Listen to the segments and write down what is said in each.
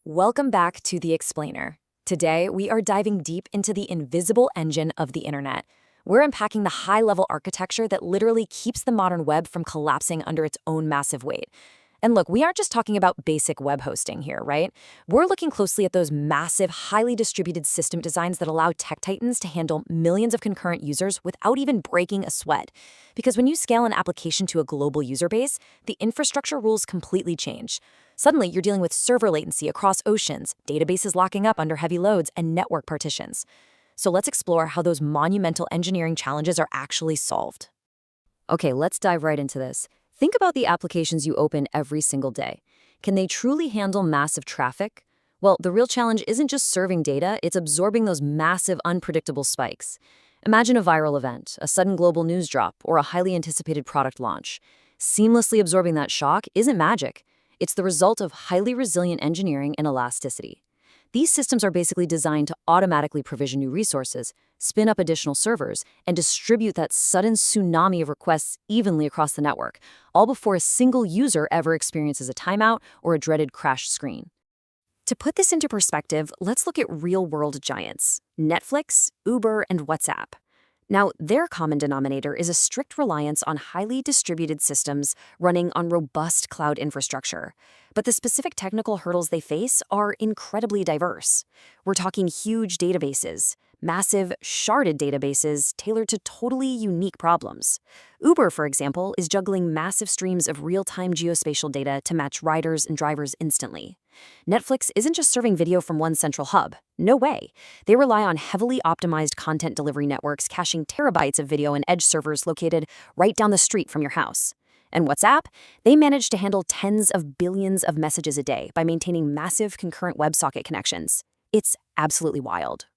Welcome back to The Explainer. Today, we are diving deep into the invisible engine of the internet. We're unpacking the high-level architecture that literally keeps the modern web from collapsing under its own massive weight. And look, we aren't just talking about basic web hosting here, right? We're looking closely at those massive, highly distributed system designs that allow tech titans to handle millions of concurrent users without even breaking a sweat. Because when you scale an application to a global user base, the infrastructure rules completely change. Suddenly, you're dealing with server latency across oceans, databases locking up under heavy loads, and network partitions. So let's explore how those monumental engineering challenges are actually solved. Okay, let's dive right into this. Think about the applications you open every single day. Can they truly handle massive traffic? Well, the real challenge isn't just serving data, it's absorbing those massive, unpredictable spikes. Imagine a viral event, a sudden global news drop, or a highly anticipated product launch. Seamlessly absorbing that shock isn't magic. It's the result of highly resilient engineering and elasticity. These systems are basically designed to automatically provision new resources, spin up additional servers, and distribute that sudden tsunami of requests evenly across the network, all before a single user ever experiences a timeout or a dreaded crash screen. To put this into perspective, let's look at real-world giants: Netflix, Uber, and WhatsApp. Now, their common denominator is a strict reliance on highly distributed systems running on robust cloud infrastructure. But the specific technical hurdles they face are incredibly diverse. We're talking huge databases, massive, sharded databases tailored to totally unique problems. Uber, for example, is juggling massive streams of real-time geospatial data to match riders and drivers instantly. Netflix isn't just serving video from one central hub. No way. They rely on heavily optimized content delivery networks caching terabytes of video in edge servers located right down the street from your house. And WhatsApp? They manage to handle tens of billions of messages a day by maintaining massive concurrent WebSocket connections. It's absolutely wild.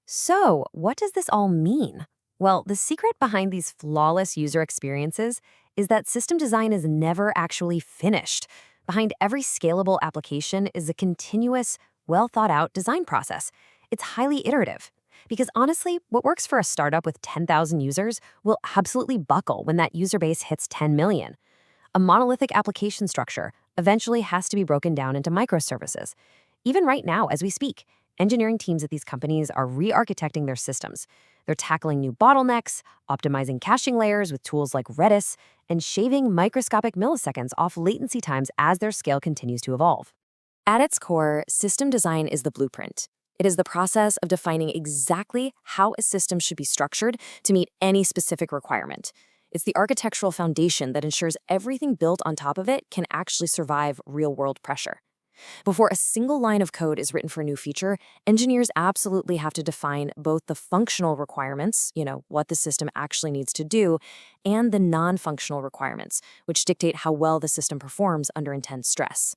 So, what does this all mean? Well, the secret behind these flawless user experiences is that system design is never actually finished. Behind every scalable application is a continuous, well-thought-out design process. It's highly iterative. Because honestly, what works for a startup with 10,000 users will absolutely buckle when that user base hits 10 million. A monolithic application structure eventually has to be broken down into microservices. Even right now, as we speak, engineering teams at these companies are re-architecting their systems. They're tackling new bottlenecks, optimizing caching layers with tools like Redis, and shaving microscopic milliseconds off latency times as their scale continues to evolve. At its core, system design is the blueprint. It is the process of defining exactly how a system should be structured to meet any specific requirement. It's the architectural foundation that ensures everything built on top of it can actually survive real-world pressure. Before a single line of code is written for a new feature, engineers absolutely have to define both the functional requirements, what the system actually needs to do, and the non-functional requirements, which dictate how well the system performs under intense stress.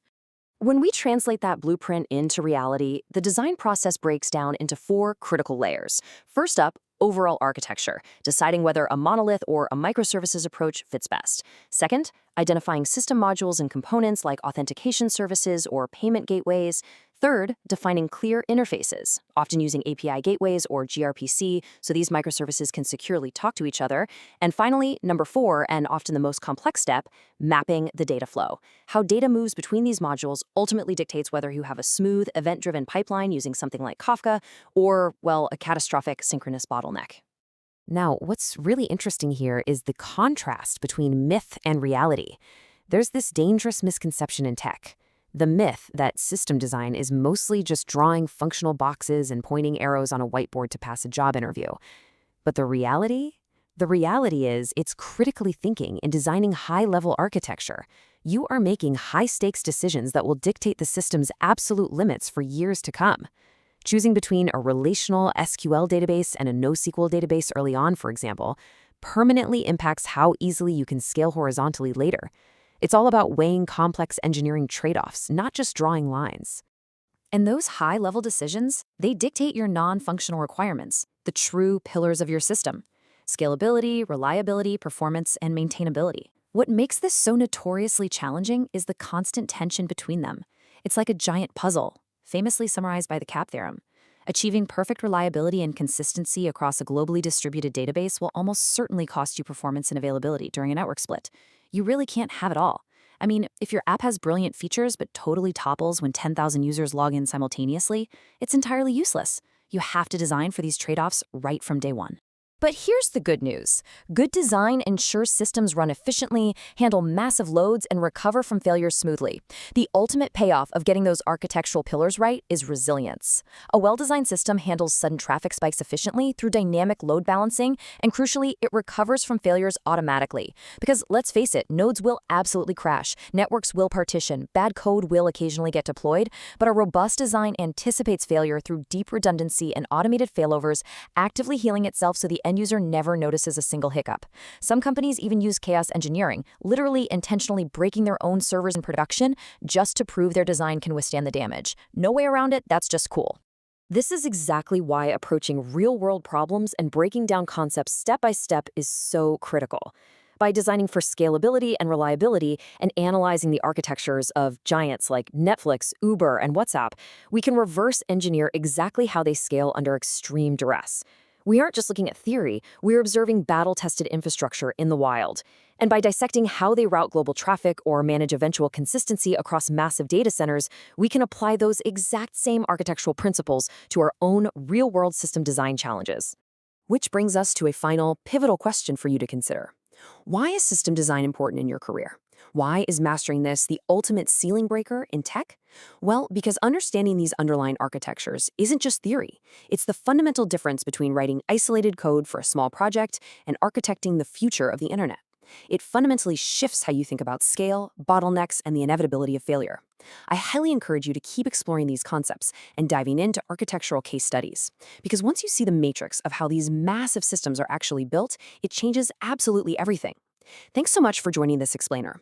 When we translate that blueprint into reality, the design process breaks down into four critical layers. First up, overall architecture, deciding whether a monolith or a microservices approach fits best. Second, identifying system modules and components like authentication services or payment gateways. Third, defining clear interfaces, often using API gateways or gRPC so these microservices can securely talk to each other. And finally, number four, and often the most complex step, mapping the data flow. How data moves between these modules ultimately dictates whether you have a smooth, event-driven pipeline using something like Kafka or, well, a catastrophic synchronous bottleneck. Now, what's really interesting here is the contrast between myth and reality. There's this dangerous misconception in tech. The myth that system design is mostly just drawing functional boxes and pointing arrows on a whiteboard to pass a job interview. But the reality? The reality is it's critically thinking and designing high-level architecture. You are making high-stakes decisions that will dictate the system's absolute limits for years to come. Choosing between a relational SQL database and a NoSQL database early on, for example, permanently impacts how easily you can scale horizontally later. It's all about weighing complex engineering trade-offs, not just drawing lines. And those high-level decisions, they dictate your non-functional requirements, the true pillars of your system: scalability, reliability, performance, and maintainability. What makes this so notoriously challenging is the constant tension between them. It's like a giant puzzle, famously summarized by the CAP theorem. Achieving perfect reliability and consistency across a globally distributed database will almost certainly cost you performance and availability during a network split. You really can't have it all. I mean, if your app has brilliant features but totally topples when 10,000 users log in simultaneously, it's entirely useless. You have to design for these trade-offs right from day one. But here's the good news. Good design ensures systems run efficiently, handle massive loads, and recover from failures smoothly. The ultimate payoff of getting those architectural pillars right is resilience. A well-designed system handles sudden traffic spikes efficiently through dynamic load balancing, and crucially, it recovers from failures automatically. Because let's face it, nodes will absolutely crash, networks will partition, bad code will occasionally get deployed, but a robust design anticipates failure through deep redundancy and automated failovers, actively healing itself so the end user never notices a single hiccup. Some companies even use chaos engineering, literally intentionally breaking their own servers in production just to prove their design can withstand the damage. No way around it, that's just cool. This is exactly why approaching real-world problems and breaking down concepts step by step is so critical. By designing for scalability and reliability and analyzing the architectures of giants like Netflix, Uber, and WhatsApp, we can reverse engineer exactly how they scale under extreme duress. We aren't just looking at theory, we're observing battle-tested infrastructure in the wild. And by dissecting how they route global traffic or manage eventual consistency across massive data centers, we can apply those exact same architectural principles to our own real-world system design challenges. Which brings us to a final, pivotal question for you to consider. Why is system design important in your career? Why is mastering this the ultimate ceiling breaker in tech? Well, because understanding these underlying architectures isn't just theory. It's the fundamental difference between writing isolated code for a small project and architecting the future of the internet. It fundamentally shifts how you think about scale, bottlenecks, and the inevitability of failure. I highly encourage you to keep exploring these concepts and diving into architectural case studies. Because once you see the matrix of how these massive systems are actually built, it changes absolutely everything. Thanks so much for joining this explainer.